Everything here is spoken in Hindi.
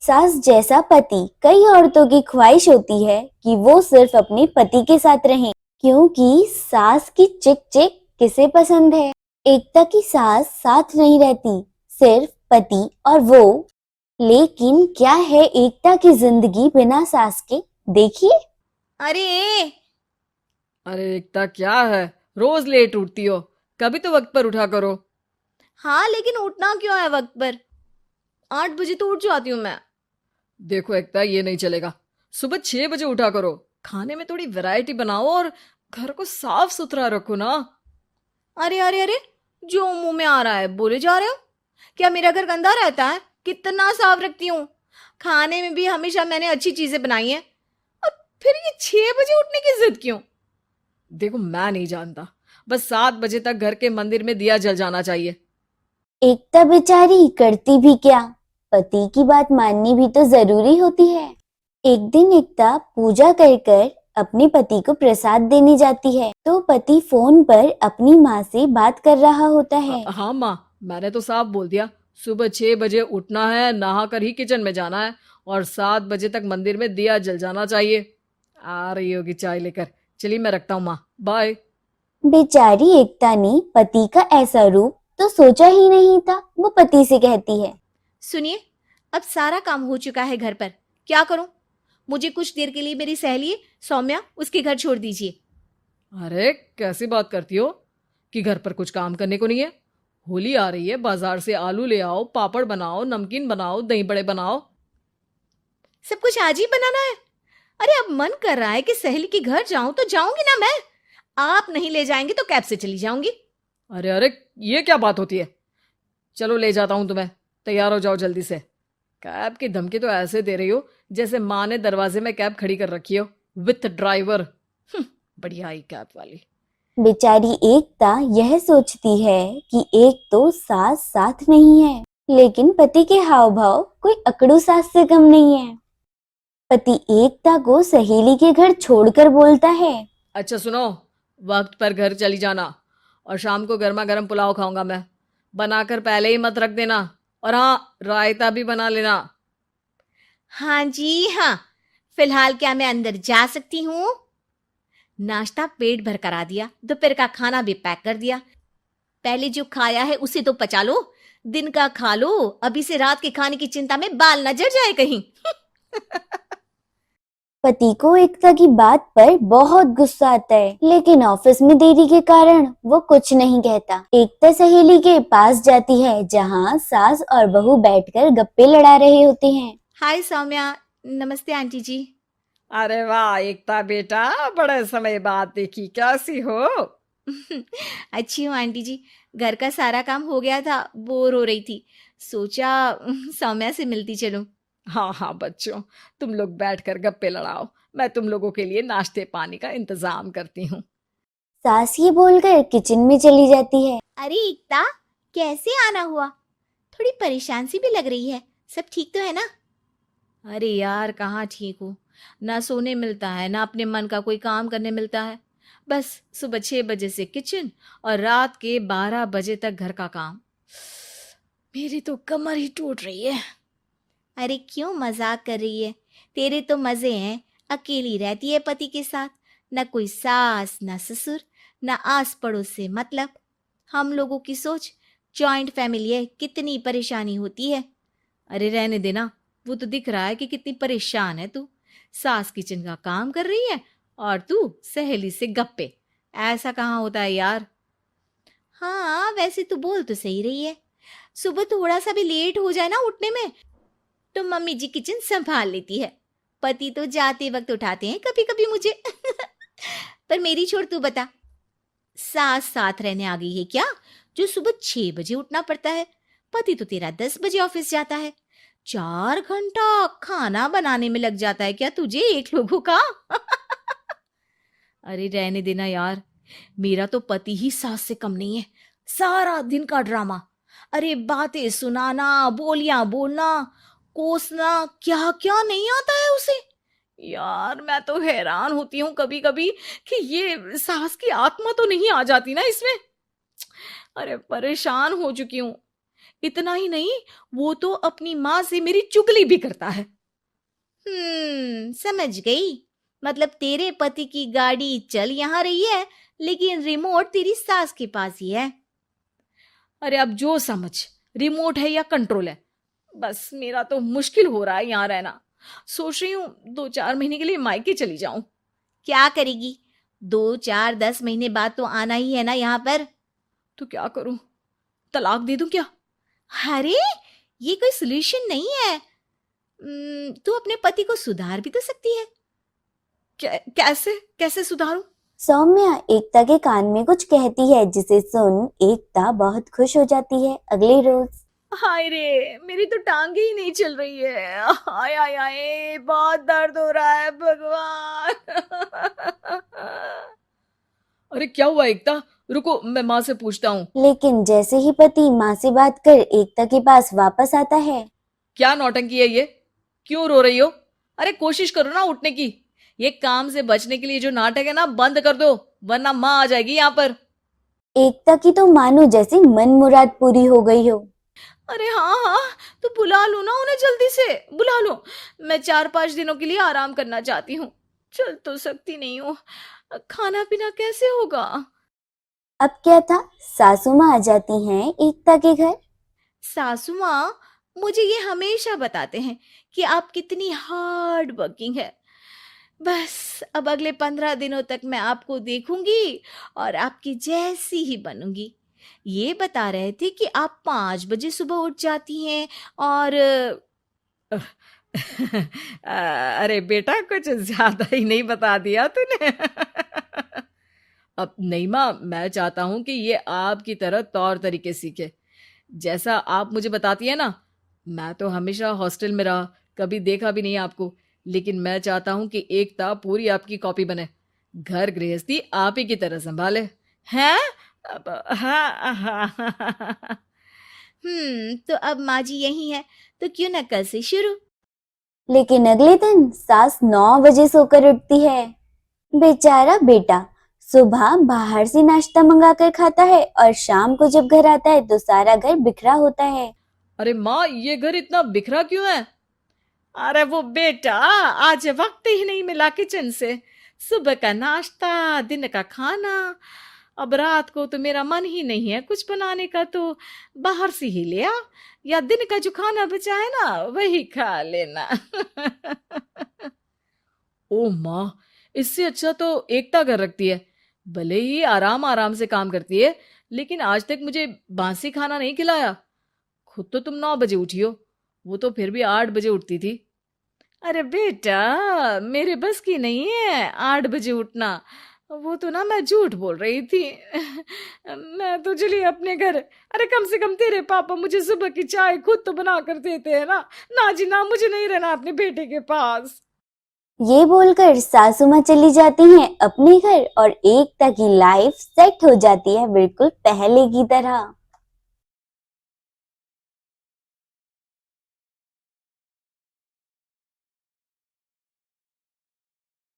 सास जैसा पति, कई औरतों की ख्वाहिश होती है कि वो सिर्फ अपने पति के साथ रहें, क्योंकि सास की चिक चिक किसे पसंद है। एकता की सास साथ नहीं रहती, सिर्फ पति और वो। लेकिन क्या है एकता की जिंदगी बिना सास के, देखिए। अरे अरे एकता, क्या है? रोज लेट उठती हो, कभी तो वक्त पर उठा करो। हाँ, लेकिन उठना क्यों है वक्त पर? 8 बजे तो उठ जाती हूँ मैं। देखो एकता, ये नहीं चलेगा। सुबह 6 बजे उठा करो। खाने में थोड़ी वैरायटी बनाओ और घर को साफ सुथरा रखो ना। अरे अरे अरे, जो मुंह में आ रहा है बोले जा रहे हो। क्या मेरा घर गंदा रहता है? कितना साफ रखती हूँ। खाने में भी हमेशा मैंने अच्छी चीजें बनाई हैं। और फिर ये 6 बजे उठने की जिद क्यों? देखो, मैं नहीं जानता, बस 7 बजे तक घर के मंदिर में दिया जल जाना चाहिए। एकता बेचारी करती भी क्या, पति की बात माननी भी तो जरूरी होती है। एक दिन एकता पूजा कर कर अपने पति को प्रसाद देने जाती है, तो पति फोन पर अपनी माँ से बात कर रहा होता है। हाँ माँ, मैंने तो साफ बोल दिया। सुबह 6 बजे उठना है, नहा कर ही किचन में जाना है और 7 बजे तक मंदिर में दिया जल जाना चाहिए। आ रही होगी चाय लेकर। चलिए, मैं रखता हूँ माँ, बाय। बेचारी एकता ने पति का ऐसा रूप तो सोचा ही नहीं था। वो पति से कहती है, सुनिए, अब सारा काम हो चुका है घर पर। क्या करूं? मुझे कुछ देर के लिए मेरी सहेली सौम्या उसके घर छोड़ दीजिए। अरे कैसी बात करती हो कि घर पर कुछ काम करने को नहीं है? होली आ रही है, बाजार से आलू ले आओ, पापड़ बनाओ, नमकीन बनाओ, दही बड़े बनाओ। सब कुछ आज ही बनाना है? अरे अब मन कर रहा है कि सहेली के घर जाऊं तो जाऊंगी ना मैं। आप नहीं ले जाएंगे तो कैब से चली जाऊंगी। अरे अरे, ये क्या बात होती है? चलो ले जाता हूँ तुम्हें, तैयार हो जाओ जल्दी से। कैब की धमकी तो ऐसे दे रही हो जैसे माँ ने दरवाजे में कैब खड़ी कर रखी हो, विथ ड्राइवर। बढ़िया आई कैब वाली। बेचारी एकता यह सोचती है कि एक तो सास साथ नहीं है, लेकिन पति के हाव भाव कोई अकड़ू सास से कम नहीं है। पति एकता को सहेली के घर छोड़कर बोलता है, अच्छा सुनो, वक्त पर घर चली जाना और शाम को गर्मा गर्म पुलाव खाऊंगा मैं। बनाकर पहले ही मत रख देना, और हाँ, रायता भी बना लेना। हाँ जी हाँ। फिलहाल क्या मैं अंदर जा सकती हूँ? नाश्ता पेट भर करा दिया, दोपहर का खाना भी पैक कर दिया। पहले जो खाया है उसे तो पचा लो, दिन का खा लो। अभी से रात के खाने की चिंता में बाल न जल जाए कहीं। पति को एकता की बात पर बहुत गुस्सा आता है, लेकिन ऑफिस में देरी के कारण वो कुछ नहीं कहता। एकता सहेली के पास जाती है, जहाँ सास और बहू बैठकर गप्पे लड़ा रहे होते हैं। हाय सौम्या। नमस्ते आंटी जी। अरे वाह एकता बेटा, बड़े समय बाद देखी, कैसी हो? अच्छी हूँ आंटी जी। घर का सारा काम हो गया था, बोर हो रही थी, सोचा सौम्या से मिलती चलूं। हाँ हाँ बच्चों, तुम लोग बैठकर गप्पे लड़ाओ, मैं तुम लोगों के लिए नाश्ते पानी का इंतजाम करती हूँ। सास ये बोलकर किचन में चली जाती है। अरे एकता, कैसे आना हुआ? थोड़ी परेशान सी भी लग रही है। सब ठीक तो है ना? अरे यार, कहाँ ठीक हूँ। ना सोने मिलता है, ना अपने मन का कोई काम करने मिलता है। बस सुबह 6 बजे से किचन और रात के 12 बजे तक घर का काम। मेरी तो कमर ही टूट रही है। अरे क्यों मजाक कर रही है? तेरे तो मजे हैं। अकेली रहती है पति के साथ, न कोई सास न ससुर, न आस पड़ोस से मतलब। हम लोगों की सोच, जॉइंट फैमिली है, कितनी परेशानी होती है। अरे रहने देना, वो तो दिख रहा है कि कितनी परेशान है तू। सास किचन का काम कर रही है और तू सहेली से गप्पे। ऐसा कहाँ होता है यार। हाँ वैसे तू बोल तो सही रही है। सुबह थोड़ा सा भी लेट हो जाए ना उठने में, तो मम्मी जी किचन संभाल लेती है। पति तो जाते वक्त उठाते हैं कभी कभी मुझे। पर मेरी छोड़, तू बता, सास साथ रहने आ गई है क्या, जो सुबह 6 बजे उठना पड़ता है? पति तो तेरा 10 बजे ऑफिस जाता है। 4 घंटा खाना बनाने में लग जाता है क्या तुझे, एक लोगों का? अरे रहने देना यार, मेरा तो पति ही सास से कम नहीं है। सारा दिन का ड्रामा। अरे बातें सुनाना, बोलियां बोलना, कोसना, क्या क्या नहीं आता है उसे। यार मैं तो हैरान होती हूँ कभी कभी कि ये सास की आत्मा तो नहीं आ जाती ना इसमें। अरे परेशान हो चुकी हूँ। इतना ही नहीं, वो तो अपनी माँ से मेरी चुगली भी करता है। समझ गई। मतलब तेरे पति की गाड़ी चल यहाँ रही है, लेकिन रिमोट तेरी सास के पास ही है। अरे अब जो समझ, रिमोट है या कंट्रोल है, बस मेरा तो मुश्किल हो रहा है यहाँ रहना। सोच रही हूँ 2-4 महीने के लिए मायके चली जाऊं। क्या करेगी? 2, 4, 10 महीने बाद तो आना ही है ना यहाँ पर। तो क्या करूं, तलाक दे दूं क्या? अरे ये कोई सोल्यूशन नहीं है। तू अपने पति को सुधार भी तो सकती है। कैसे कैसे सुधारूं? सौम्या एकता के कान में कुछ कहती है, जिसे सुन एकता बहुत खुश हो जाती है। अगले रोज हाय रे, मेरी तो टांगे ही नहीं चल रही है। हाय हाय हाय, बहुत दर्द हो रहा है भगवान। अरे क्या हुआ एकता? रुको, मैं माँ से पूछता हूँ। लेकिन जैसे ही पति माँ से बात कर एकता के पास वापस आता है, क्या नौटंकी है ये? क्यों रो रही हो? अरे कोशिश करो ना उठने की। ये काम से बचने के लिए जो नाटक है ना, बंद कर दो, वरना माँ आ जाएगी यहाँ पर। एकता की तो मानो जैसे मन मुराद पूरी हो गई हो। अरे हाँ हाँ, तो बुला लो ना उन्हें, जल्दी से बुला लो। मैं 4-5 दिनों के लिए आराम करना चाहती हूँ। चल तो सकती नहीं हूँ, खाना पीना कैसे होगा? अब क्या था, सासू माँ आ जाती हैं एकता के घर। सासू माँ मुझे ये हमेशा बताते हैं कि आप कितनी हार्ड वर्किंग है। बस अब अगले 15 दिनों तक मैं आपको देखूंगी और आपकी जैसी ही बनूंगी। ये बता रहे थे कि आप 5 बजे सुबह उठ जाती हैं और अरे बेटा, कुछ ज्यादा ही नहीं बता दिया तूने। अब नहीं माँ, मैं चाहता हूं कि ये आपकी तरह तौर तरीके सीखे, जैसा आप मुझे बताती है ना। मैं तो हमेशा हॉस्टल में रहा, कभी देखा भी नहीं आपको, लेकिन मैं चाहता हूं कि एकता पूरी आपकी कॉपी बने, घर गृहस्थी आप ही की तरह संभाले। हैं? अब हाँ, हाँ। तो अब माँ जी यही है, तो क्यों ना कल से शुरू। लेकिन अगले दिन सास 9 बजे सोकर उठती है। बेचारा बेटा सुबह बाहर से नाश्ता मंगाकर खाता है और शाम को जब घर आता है तो सारा घर बिखरा होता है। अरे माँ, ये घर इतना बिखरा क्यों है? अरे वो बेटा, आज वक्त ही नहीं मिला किचन से। सुबह का नाश्ता, दिन का खाना, अब रात को तो मेरा मन ही नहीं है कुछ बनाने का, तो बाहर से ही ले आ, या दिन का जो खाना बचा है ना वही खा लेना। ओ माँ, इससे अच्छा तो एकता कर रखती है। भले ही आराम आराम से काम करती है, लेकिन आज तक मुझे बासी खाना नहीं खिलाया। खुद तो तुम 9 बजे उठी हो, वो तो फिर भी 8 बजे उठती थी। अरे बेटा, मेरे बस की नहीं है 8 बजे उठना। वो तो ना मैं झूठ बोल रही थी। मैं तो चली अपने घर। अरे कम से कम तेरे पापा मुझे सुबह की चाय खुद तो बना कर देते हैं ना। ना जी ना, मुझे नहीं रहना अपने बेटे के पास। ये बोलकर सासू माँ चली जाती हैं अपने घर और एकता की लाइफ सेट हो जाती है बिल्कुल पहले की तरह।